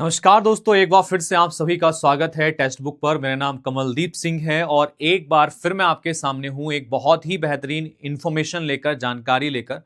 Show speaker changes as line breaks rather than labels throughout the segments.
नमस्कार दोस्तों, एक बार फिर से आप सभी का स्वागत है टेक्स्ट बुक पर। मेरा नाम कमलदीप सिंह है और एक बार फिर मैं आपके सामने हूं एक बहुत ही बेहतरीन इंफॉर्मेशन लेकर, जानकारी लेकर।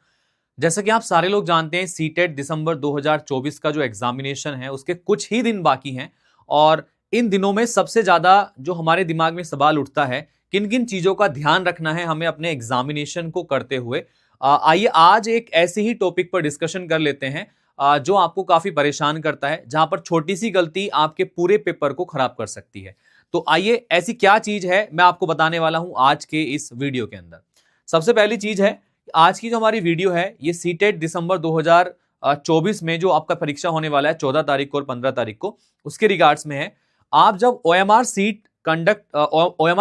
जैसा कि आप सारे लोग जानते हैं, सीटेट दिसंबर 2024 का जो एग्जामिनेशन है उसके कुछ ही दिन बाकी हैं और इन दिनों में सबसे ज्यादा जो हमारे दिमाग में सवाल उठता है, किन किन चीजों का ध्यान रखना है हमें अपने एग्जामिनेशन को करते हुए। आइए आज एक ऐसे ही टॉपिक पर डिस्कशन कर लेते हैं जो आपको काफी परेशान करता है, जहां पर छोटी सी गलती आपके पूरे पेपर को खराब कर सकती है। तो आइए, ऐसी क्या चीज है मैं आपको बताने वाला हूं आज के इस वीडियो के अंदर। सबसे पहली चीज है, आज की जो हमारी वीडियो है ये सीटेट दिसंबर 2024 में जो आपका परीक्षा होने वाला है 14 तारीख को और 15 तारीख को, उसके रिगार्ड्स में है। आप जब ओएमआर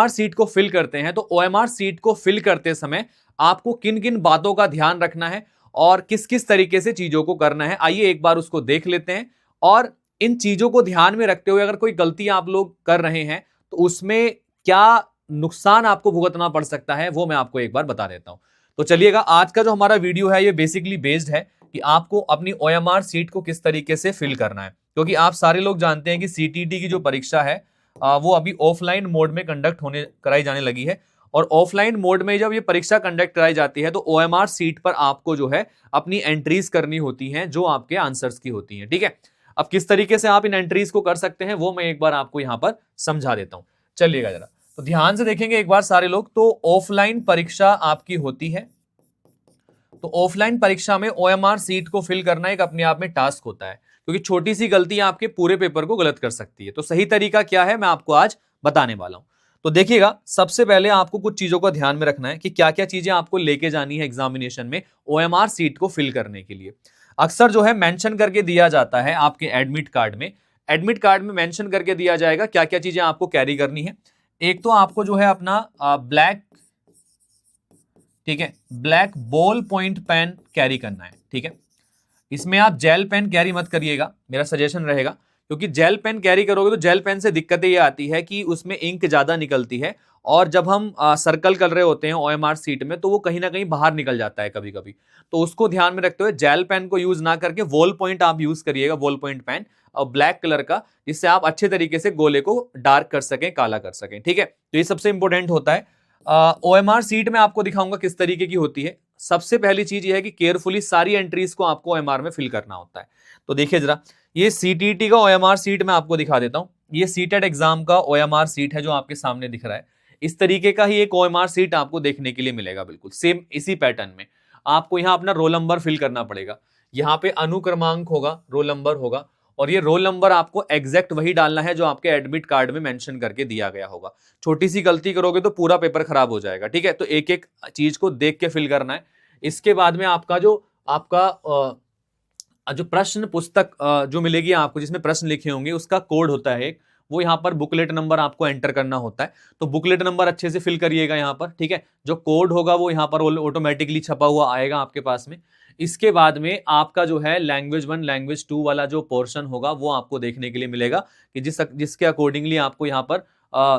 सीट को फिल करते हैं तो ओएमआर सीट को फिल करते समय आपको किन किन बातों का ध्यान रखना है और किस किस तरीके से चीजों को करना है, आइए एक बार उसको देख लेते हैं। और इन चीजों को ध्यान में रखते हुए अगर कोई गलती आप लोग कर रहे हैं तो उसमें क्या नुकसान आपको भुगतना पड़ सकता है वो मैं आपको एक बार बता देता हूं। तो चलिएगा, आज का जो हमारा वीडियो है ये बेसिकली बेस्ड है कि आपको अपनी ओएमआर सीट को किस तरीके से फिल करना है, क्योंकि आप सारे लोग जानते हैं कि सीटीटी की जो परीक्षा है वो अभी ऑफलाइन मोड में कंडक्ट होने कराई जाने लगी है। और ऑफलाइन मोड में जब ये परीक्षा कंडक्ट कराई जाती है तो ओएमआर सीट पर आपको जो है अपनी एंट्रीज करनी होती हैं जो आपके आंसर्स की होती हैं। ठीक है, अब किस तरीके से आप इन एंट्रीज को कर सकते हैं वो मैं एक बार आपको यहां पर समझा देता हूं। चलिएगा जरा, तो ध्यान से देखेंगे एक बार सारे लोग। तो ऑफलाइन परीक्षा आपकी होती है, तो ऑफलाइन परीक्षा में ओएमआर सीट को फिल करना एक अपने आप में टास्क होता है, क्योंकि छोटी सी गलती आपके पूरे पेपर को गलत कर सकती है। तो सही तरीका क्या है मैं आपको आज बताने वाला हूं। तो देखिएगा, सबसे पहले आपको कुछ चीजों का ध्यान में रखना है कि क्या क्या चीजें आपको लेके जानी है एग्जामिनेशन में ओएमआर सीट को फिल करने के लिए। अक्सर जो है मेंशन करके दिया जाता है आपके एडमिट कार्ड में। एडमिट कार्ड में मेंशन करके दिया जाएगा क्या क्या चीजें आपको कैरी करनी है। एक तो आपको जो है अपना ब्लैक, ठीक है, black ball point pen carry करना है। ठीक है, इसमें आप जेल पेन कैरी मत करिएगा, मेरा सजेशन रहेगा, क्योंकि जेल पेन कैरी करोगे तो जेल पेन से दिक्कतें ये आती है कि उसमें इंक ज्यादा निकलती है और जब हम सर्कल कर रहे होते हैं ओएमआर सीट में तो वो कहीं ना कहीं बाहर निकल जाता है कभी कभी। तो उसको ध्यान में रखते हुए जेल पेन को यूज ना करके वॉल पॉइंट आप यूज करिएगा, वॉल पॉइंट पेन और ब्लैक कलर का, जिससे आप अच्छे तरीके से गोले को डार्क कर सकें, काला कर सकें। ठीक है, तो ये सबसे इंपॉर्टेंट होता है। ओएमआर सीट में आपको दिखाऊंगा किस तरीके की होती है। सबसे पहली चीज ये है कि केयरफुली सारी एंट्रीज को आपको ओएमआर में फिल करना होता है। तो देखिए जरा, ये सीटीटी का ओएमआर सीट मैं आपको दिखा देता हूं। ये सीटेट एग्जाम का ओएमआर सीट है जो आपके सामने दिख रहा है। इस तरीके का ही एक ओएमआर सीट आपको देखने के लिए मिलेगा, बिल्कुल सेम इसी पैटर्न में। आपको यहाँ अपना रोल नंबर फिल करना पड़ेगा। यहाँ पे अनुक्रमांक होगा, रोल नंबर होगा, और ये रोल नंबर आपको एग्जैक्ट वही डालना है जो आपके एडमिट कार्ड में मेंशन करके दिया गया होगा। छोटी सी गलती करोगे तो पूरा पेपर खराब हो जाएगा। ठीक है, तो एक एक चीज को देख के फिल करना है। इसके बाद में आपका जो जो प्रश्न पुस्तक जो मिलेगी आपको, जिसमें प्रश्न लिखे होंगे, उसका कोड होता है एक, वो यहाँ पर बुकलेट नंबर आपको एंटर करना होता है। तो बुकलेट नंबर अच्छे से फिल करिएगा यहाँ पर। ठीक है, जो कोड होगा वो यहाँ पर ऑटोमेटिकली छपा हुआ आएगा आपके पास में। इसके बाद में आपका जो है लैंग्वेज 1 लैंग्वेज 2 वाला जो पोर्शन होगा वो आपको देखने के लिए मिलेगा कि जिसके अकॉर्डिंगली आपको यहाँ पर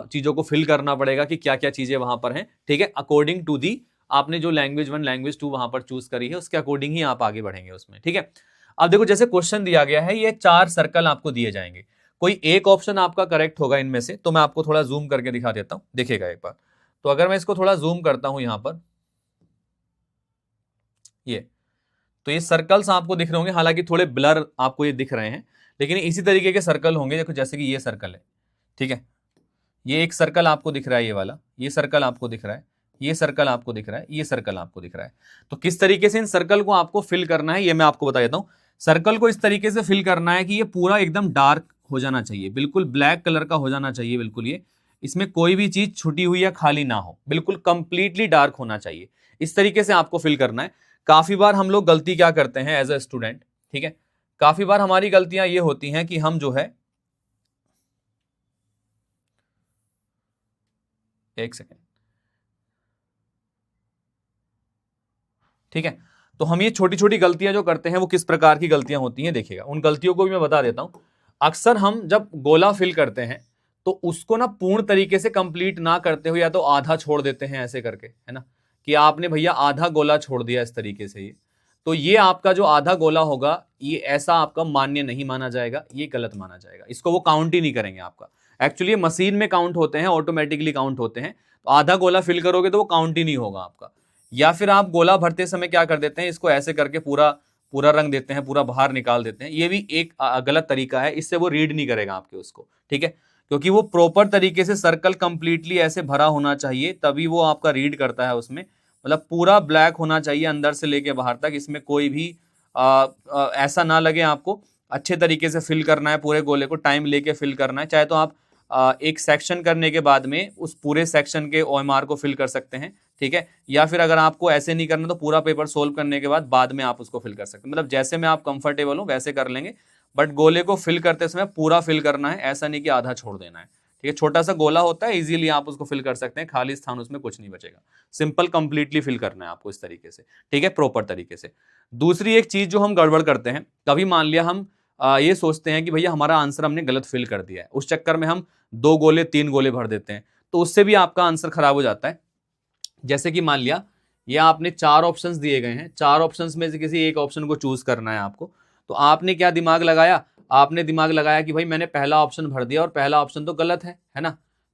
चीजों को फिल करना पड़ेगा कि क्या क्या चीजें वहां पर हैं। ठीक है, अकॉर्डिंग टू दी आपने जो लैंग्वेज 1 लैंग्वेज 2 वहां पर चूज करी है उसके अकॉर्डिंग ही आप आगे बढ़ेंगे उसमें। ठीक है, अब देखो जैसे क्वेश्चन दिया गया है, ये 4 सर्कल आपको दिए जाएंगे, कोई एक ऑप्शन आपका करेक्ट होगा इनमें से। तो मैं आपको थोड़ा जूम करके दिखा देता हूं, देखिएगा एक बार। तो अगर मैं इसको थोड़ा जूम करता हूं यहां पर, ये तो ये सर्कल्स आपको दिख रहे होंगे, हालांकि थोड़े ब्लर आपको ये दिख रहे हैं, लेकिन इसी तरीके के सर्कल होंगे। देखो जैसे कि ये सर्कल है, ठीक है, ये एक सर्कल आपको दिख रहा है, ये वाला, ये सर्कल आपको दिख रहा है, ये सर्कल आपको दिख रहा है, ये सर्कल आपको दिख रहा है। तो किस तरीके से इन सर्कल को आपको फिल करना है ये मैं आपको बता देता हूं। सर्कल को इस तरीके से फिल करना है कि ये पूरा एकदम डार्क हो जाना चाहिए, बिल्कुल ब्लैक कलर का हो जाना चाहिए, बिल्कुल ये, इसमें कोई भी चीज छुटी हुई या खाली ना हो, बिल्कुल कंप्लीटली डार्क होना चाहिए। इस तरीके से आपको फिल करना है। काफी बार हम लोग गलती क्या करते हैं एज अ स्टूडेंट, ठीक है, काफी बार हमारी गलतियां ये होती हैं कि हम जो है, एक सेकेंड, ठीक है, तो हम ये छोटी छोटी गलतियां जो करते हैं वो किस प्रकार की गलतियां होती हैं देखिएगा, उन गलतियों को भी मैं बता देता हूं। अक्सर हम जब गोला फिल करते हैं तो उसको ना पूर्ण तरीके से कंप्लीट ना करते हुए या तो आधा छोड़ देते हैं ऐसे करके, है ना, कि आपने भैया आधा गोला छोड़ दिया इस तरीके से। ये तो ये आपका जो आधा गोला होगा ये ऐसा आपका मान्य नहीं माना जाएगा, ये गलत माना जाएगा, इसको वो काउंट ही नहीं करेंगे आपका। एक्चुअली मशीन में काउंट होते हैं, ऑटोमेटिकली काउंट होते हैं, तो आधा गोला फिल करोगे तो वो काउंट ही नहीं होगा आपका। या फिर आप गोला भरते समय क्या कर देते हैं, इसको ऐसे करके पूरा पूरा रंग देते हैं, पूरा बाहर निकाल देते हैं, ये भी एक गलत तरीका है, इससे वो रीड नहीं करेगा आपके उसको, ठीक है। क्योंकि वो प्रॉपर तरीके से सर्कल कंप्लीटली ऐसे भरा होना चाहिए, तभी वो आपका रीड करता है उसमें। मतलब पूरा ब्लैक होना चाहिए अंदर से लेके बाहर तक, इसमें कोई भी ऐसा ना लगे आपको। अच्छे तरीके से फिल करना है पूरे गोले को, टाइम लेके फिल करना है। चाहे तो आप एक सेक्शन करने के बाद में उस पूरे सेक्शन के OMR को फिल कर सकते हैं, ठीक है। या फिर अगर आपको ऐसे नहीं करना तो पूरा पेपर सोल्व करने के बाद में आप उसको फिल कर सकते हैं। मतलब जैसे में आप कंफर्टेबल हो वैसे कर लेंगे, बट गोले को फिल करते समय पूरा फिल करना है, ऐसा नहीं कि आधा छोड़ देना है, ठीक है। छोटा सा गोला होता है, इजीली आप उसको फिल कर सकते हैं, खाली स्थान उसमें कुछ नहीं बचेगा। सिंपल कंप्लीटली फिल करना है आपको इस तरीके से, ठीक है, प्रॉपर तरीके से। दूसरी एक चीज जो हम गड़बड़ करते हैं, कभी मान लिया हम ये सोचते हैं कि भैया हमारा आंसर हमने गलत फिल कर दिया है, उस चक्कर में हम 2 गोले 3 गोले भर देते हैं, तो उससे भी आपका आंसर खराब हो जाता है। जैसे कि मान लिया ये आपने 4 ऑप्शंस दिए गए हैं, 4 ऑप्शंस में से किसी एक ऑप्शन को चूज करना है आपको, तो आपने क्या दिमाग लगाया, आपने दिमाग लगाया कि भाई मैंने पहला ऑप्शन भर दिया और पहला ऑप्शन तो गलत है ना,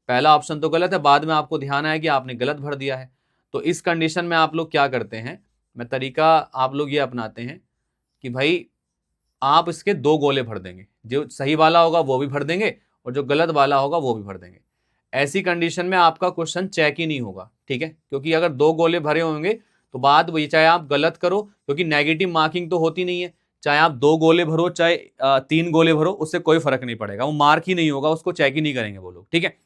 पहला ऑप्शन तो गलत है। बाद में आपको ध्यान आया कि आपने गलत भर दिया है, तो इस कंडीशन में आप लोग क्या करते हैं, मैं तरीका आप लोग ये अपनाते हैं कि भाई आप इसके 2 गोले भर देंगे, जो सही वाला होगा वो भी भर देंगे और जो गलत वाला होगा वो भी भर देंगे। ऐसी कंडीशन में आपका क्वेश्चन चेक ही नहीं होगा, ठीक है। क्योंकि अगर 2 गोले भरे होंगे तो बात वही, चाहे आप गलत करो, क्योंकि नेगेटिव मार्किंग तो होती नहीं है, चाहे आप 2 गोले भरो चाहे 3 गोले भरो, उससे कोई फर्क नहीं पड़ेगा, वो मार्क ही नहीं होगा, उसको चेक ही नहीं करेंगे वो लोग, ठीक है।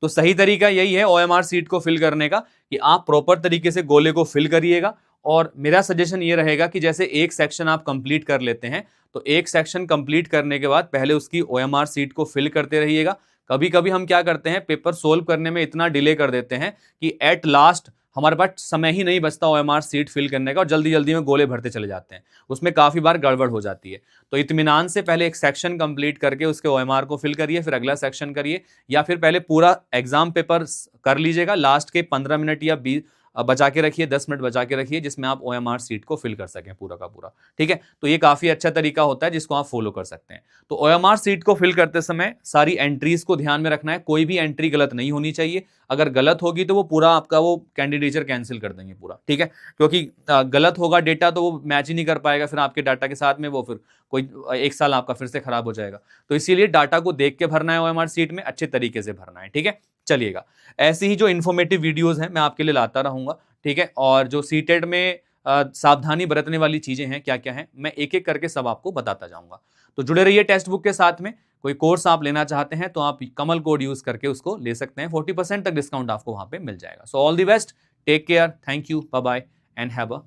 तो सही तरीका यही है OMR सीट को फिल करने का, कि आप प्रॉपर तरीके से गोले को फिल करिएगा। और मेरा सजेशन ये रहेगा कि जैसे एक सेक्शन आप कंप्लीट कर लेते हैं, तो एक सेक्शन कंप्लीट करने के बाद पहले उसकी OMR सीट को फिल करते रहिएगा। कभी कभी हम क्या करते हैं, पेपर सोल्व करने में इतना डिले कर देते हैं कि एट लास्ट हमारे पास समय ही नहीं बचता OMR सीट फिल करने का, और जल्दी जल्दी में गोले भरते चले जाते हैं, उसमें काफी बार गड़बड़ हो जाती है। तो इत्मीनान से पहले एक सेक्शन कंप्लीट करके उसके OMR को फिल करिए, फिर अगला सेक्शन करिए, या फिर पहले पूरा एग्जाम पेपर कर लीजिएगा, लास्ट के 15 मिनट या 20 बचा के रखिए, 10 मिनट बचा के रखिए, जिसमें आप OMR सीट को फिल कर सकें पूरा का पूरा, ठीक है। तो ये काफी अच्छा तरीका होता है जिसको आप फॉलो कर सकते हैं। तो OMR सीट को फिल करते समय सारी एंट्रीज को ध्यान में रखना है, कोई भी एंट्री गलत नहीं होनी चाहिए। अगर गलत होगी तो वो पूरा आपका वो कैंडिडेचर कैंसिल कर देंगे पूरा, ठीक है। क्योंकि गलत होगा डेटा तो वो मैच ही नहीं कर पाएगा फिर आपके डाटा के साथ में, वो फिर कोई 1 साल आपका फिर से खराब हो जाएगा। तो इसीलिए डाटा को देख के भरना है, OMR सीट में अच्छे तरीके से भरना है, ठीक है। चलिएगा, ऐसी ही जो इन्फॉर्मेटिव वीडियोस हैं मैं आपके लिए लाता रहूंगा, ठीक है। और जो सीटेट में सावधानी बरतने वाली चीजें हैं क्या क्या हैं, मैं एक एक करके सब आपको बताता जाऊंगा। तो जुड़े रहिए टेक्स्ट बुक के साथ में। कोई कोर्स आप लेना चाहते हैं तो आप कमल कोड यूज करके उसको ले सकते हैं, 40% तक डिस्काउंट आपको वहां पे मिल जाएगा। So all the best, take care, thank you, bye bye and have a